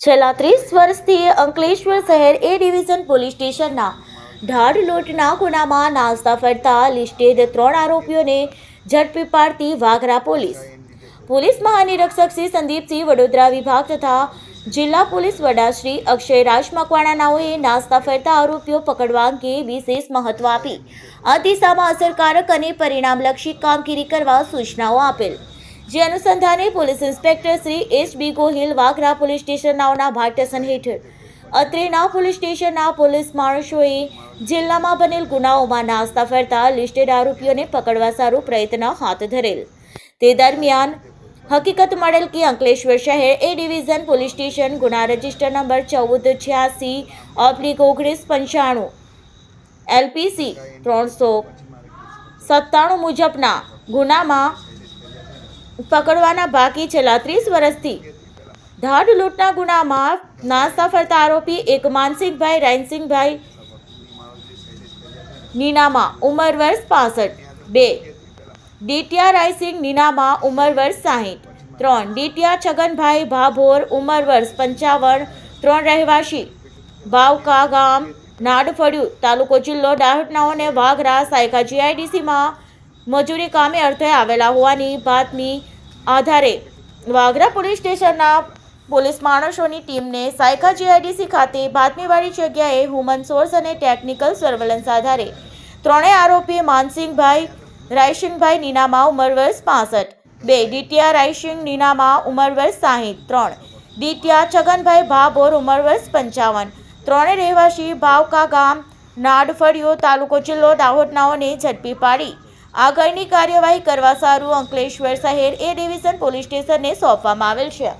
છેલ્લા 30 વર્ષથી અંકલેશ્વર શહેર એ ડિવિઝન પોલીસ સ્ટેશનના ધાડ લૂંટના ગુનામાં નાસ્તા ફરતા લિસ્ટેડ 3 આરોપીઓને ઝડપી પાડતી વાગરા પોલીસ મહાનિરીક્ષક શ્રી સંદીપસિંહ વડોદરા વિભાગ તથા જિલ્લા પોલીસ વડા શ્રી અક્ષય રાજ મકવાણાનાઓએ નાસ્તા ફરતા આરોપીઓ પકડવા અંગે વિશેષ મહત્વ આપી આ દિશામાં અસરકારક અને પરિણામલક્ષી કામગીરી કરવા સૂચનાઓ આપેલ, જે અનુસંધાને police inspector Shri H B. Gohil Vagra police સ્ટેશનના માર્ગદર્શન હેઠળ અત્રેના પોલીસ સ્ટેશનના પોલીસ માણસોએ જિલ્લામાં બનેલ ગુનાઓમાં નાસ્તા ફરતા લિસ્ટેડ આરોપીઓને પકડવા સારો પ્રયત્ન હાથ ધરેલ. તે દરમિયાન હકીકત મળેલ કે અંકલેશ્વર શહેર એ ડિવિઝન પોલીસ સ્ટેશન ગુના રજિસ્ટર નંબર 1486/1995 LPC 397 મુજબના ગુનામાં પકડવાના બાકી છેલ્લા 30 વર્ષથી ધાડ લૂંટના ગુનામાં નાસ્તા ફરતા આરોપી એક માનસિંહભાઈ રાયસિંહભાઈ નીનામા ઉંમર વર્ષ 65, 2 ડીટીયા રાયસિંહ નીનામા ઉંમર વર્ષ 60, 3 ડીટીયા છગનભાઈ ભાભોર ઉંમર વર્ષ 55, 3 રહેવાસી બાવકા ગામ નાડફળિયું તાલુકો જિલ્લો દાહોદનાઓને વાગરા સાયકા જીઆઈડીસીમાં મજૂરી કામે અર્થે આવેલા હોવાની બાતમી આધારે વાગરા પોલીસ સ્ટેશનના પોલીસ માણસોની ટીમને સાયકા જીઆઈડીસી ખાતે બાતમીવાળી જગ્યાએ હ્યુમન સોર્સ અને ટેકનિકલ સર્વેલન્સ આધારે ત્રણેય આરોપી માનસિંહભાઈ રાયસિંહભાઈ નીનામા ઉંમર વર્ષ 65, 2 ડીટીયા રાયસિંહ નીનામા ઉંમર વર્ષ 60, 3 ડીટીયા છગનભાઈ ભાભોર ઉંમર વર્ષ 55, 3 રહેવાસી બાવકા ગામ નાડફળિયો તાલુકો જિલ્લો દાહોદનાઓને ઝડપી પાડી આગળની કાર્યવાહી કરવા સારું અંકલેશ્વર શહેર એ ડિવિઝન પોલીસ સ્ટેશનને સોંપવામાં આવેલ છે.